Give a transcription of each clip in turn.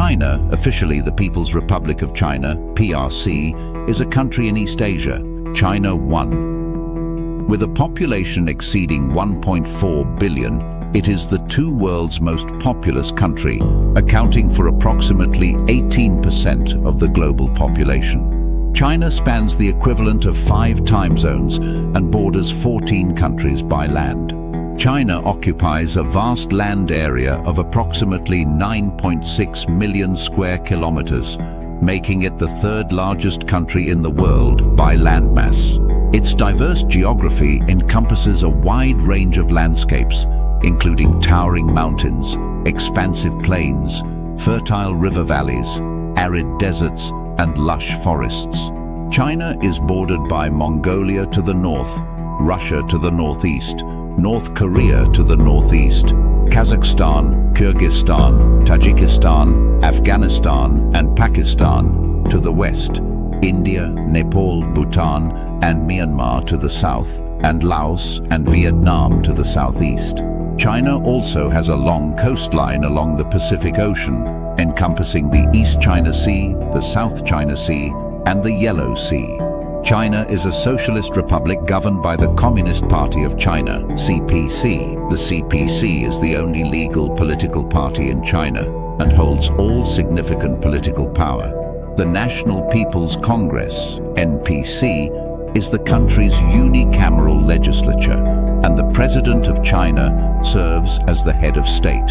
China, officially the People's Republic of China, PRC, is a country in East Asia, China 1. With a population exceeding 1.4 billion, it is the world's most populous country, accounting for approximately 18% of the global population. China spans the equivalent of 5 time zones and borders 14 countries by land. China occupies a vast land area of approximately 9.6 million square kilometers, making it the 3rd largest country in the world by landmass. Its diverse geography encompasses a wide range of landscapes, including towering mountains, expansive plains, fertile river valleys, arid deserts, and lush forests. China is bordered by Mongolia to the north, Russia to the northeast, North Korea to the northeast, Kazakhstan, Kyrgyzstan, Tajikistan, Afghanistan, and Pakistan to the west, India, Nepal, Bhutan, and Myanmar to the south, and Laos and Vietnam to the southeast. China also has a long coastline along the Pacific Ocean, encompassing the East China Sea, the South China Sea, and the Yellow Sea. China is a socialist republic governed by the Communist Party of China, CPC. The CPC is the only legal political party in China and holds all significant political power. The National People's Congress, NPC, is the country's unicameral legislature, and the President of China serves as the head of state.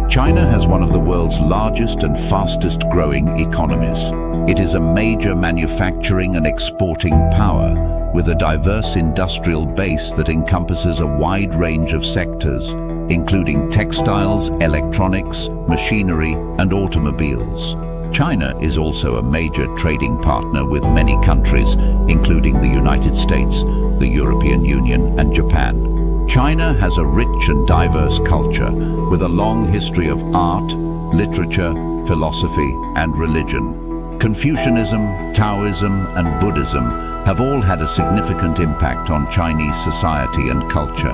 China has one of the world's largest and fastest growing economies. It is a major manufacturing and exporting power, with a diverse industrial base that encompasses a wide range of sectors, including textiles, electronics, machinery, and automobiles. China is also a major trading partner with many countries, including the United States, the European Union, and Japan. China has a rich and diverse culture, with a long history of art, literature, philosophy, and religion. Confucianism, Taoism, and Buddhism have all had a significant impact on Chinese society and culture.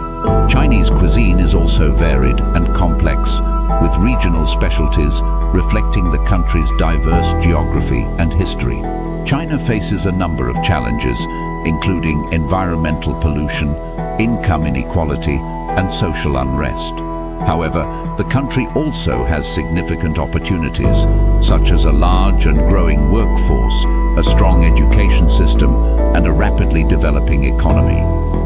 Chinese cuisine is also varied and complex, with regional specialties reflecting the country's diverse geography and history. China faces a number of challenges, including environmental pollution, income inequality, and social unrest. However, the country also has significant opportunities, such as a large and growing workforce, a strong education system, and a rapidly developing economy.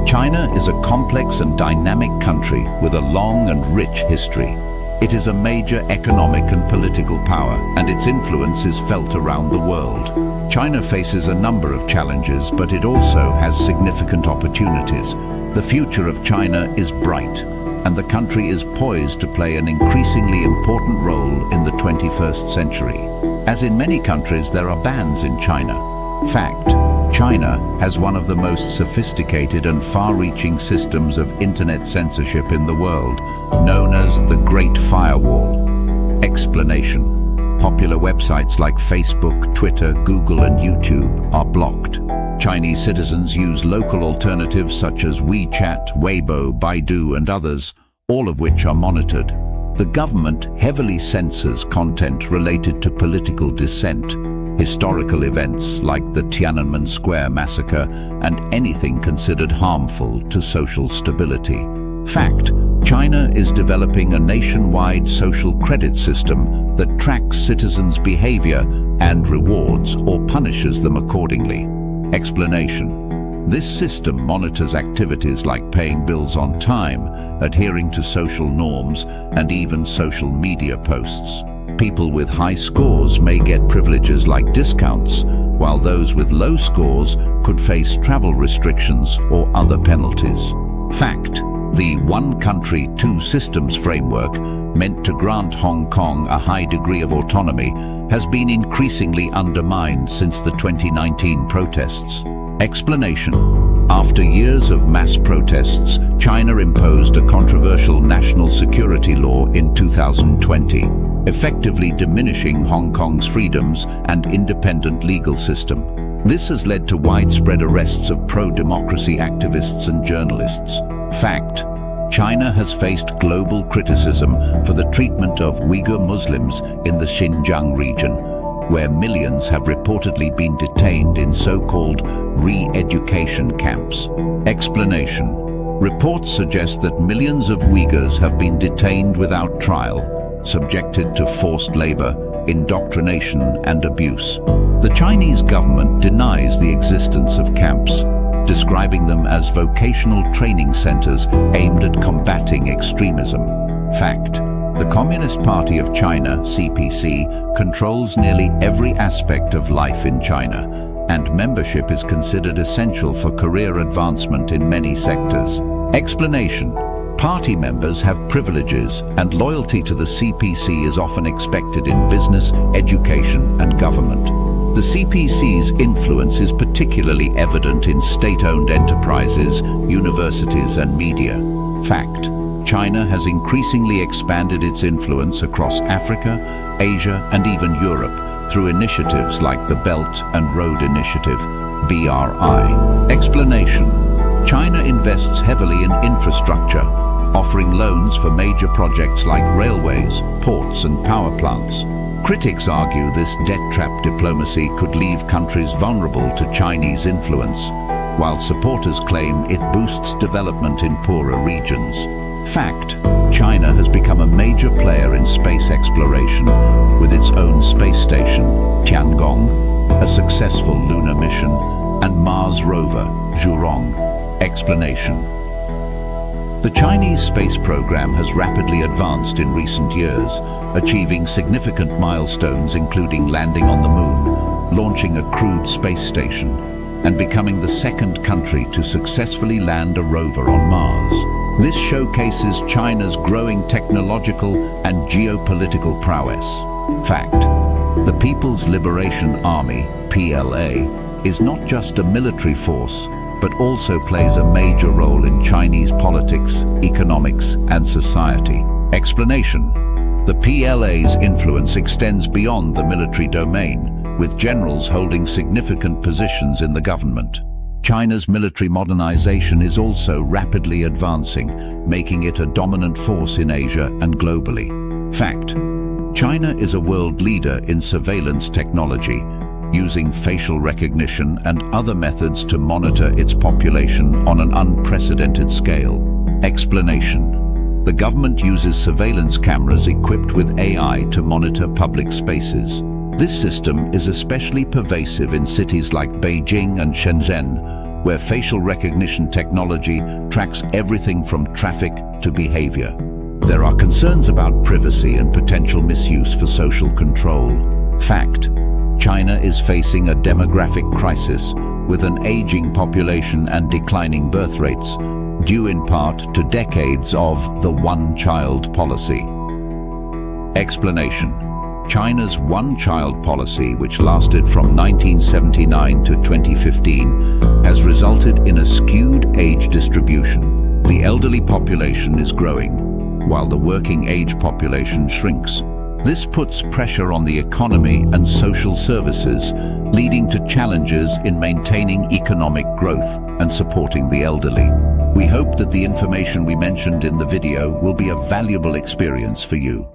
China is a complex and dynamic country with a long and rich history. It is a major economic and political power, and its influence is felt around the world. China faces a number of challenges, but it also has significant opportunities. The future of China is bright, and the country is poised to play an increasingly important role in the 21st century. As in many countries, there are bans in China. Fact: China has one of the most sophisticated and far-reaching systems of internet censorship in the world, known as the Great Firewall. Explanation: popular websites like Facebook, Twitter, Google, and YouTube are blocked. Chinese citizens use local alternatives such as WeChat, Weibo, Baidu, and others, all of which are monitored. The government heavily censors content related to political dissent, historical events like the Tiananmen Square Massacre, and anything considered harmful to social stability. Fact: China is developing a nationwide social credit system that tracks citizens' behavior and rewards or punishes them accordingly. Explanation: this system monitors activities like paying bills on time, adhering to social norms, and even social media posts. People with high scores may get privileges like discounts, while those with low scores could face travel restrictions or other penalties. Fact: the One Country, Two Systems framework, meant to grant Hong Kong a high degree of autonomy, has been increasingly undermined since the 2019 protests. Explanation: after years of mass protests, China imposed a controversial national security law in 2020, effectively diminishing Hong Kong's freedoms and independent legal system. This has led to widespread arrests of pro-democracy activists and journalists. Fact: China has faced global criticism for the treatment of Uyghur Muslims in the Xinjiang region, where millions have reportedly been detained in so-called re-education camps. Explanation. Reports suggest that millions of Uyghurs have been detained without trial, subjected to forced labor, indoctrination and abuse. The Chinese government denies the existence of camps, describing them as vocational training centers aimed at combating extremism. Fact: the Communist Party of China, CPC, controls nearly every aspect of life in China, and membership is considered essential for career advancement in many sectors. Explanation. Party members have privileges, and loyalty to the CPC is often expected in business, education, and government. The CPC's influence is particularly evident in state-owned enterprises, universities, and media. Fact: China has increasingly expanded its influence across Africa, Asia, and even Europe through initiatives like the Belt and Road Initiative, BRI. Explanation. China invests heavily in infrastructure, offering loans for major projects like railways, ports, and power plants. Critics argue this debt-trap diplomacy could leave countries vulnerable to Chinese influence, while supporters claim it boosts development in poorer regions. Fact: China has become a major player in space exploration, with its own space station, Tiangong, a successful lunar mission, and Mars rover, Zhurong. Explanation. The Chinese space program has rapidly advanced in recent years, achieving significant milestones including landing on the moon, launching a crewed space station, and becoming the second country to successfully land a rover on Mars. This showcases China's growing technological and geopolitical prowess. Fact: the People's Liberation Army, PLA, is not just a military force, but also plays a major role in Chinese politics, economics, and society. Explanation. The PLA's influence extends beyond the military domain, with generals holding significant positions in the government. China's military modernization is also rapidly advancing, making it a dominant force in Asia and globally. Fact: China is a world leader in surveillance technology, using facial recognition and other methods to monitor its population on an unprecedented scale. Explanation. The government uses surveillance cameras equipped with AI to monitor public spaces. This system is especially pervasive in cities like Beijing and Shenzhen, where facial recognition technology tracks everything from traffic to behavior. There are concerns about privacy and potential misuse for social control. Fact: China is facing a demographic crisis, with an aging population and declining birth rates, due in part to decades of the one-child policy. Explanation. China's one-child policy, which lasted from 1979 to 2015, has resulted in a skewed age distribution. The elderly population is growing, while the working-age population shrinks. This puts pressure on the economy and social services, leading to challenges in maintaining economic growth and supporting the elderly. We hope that the information we mentioned in the video will be a valuable experience for you.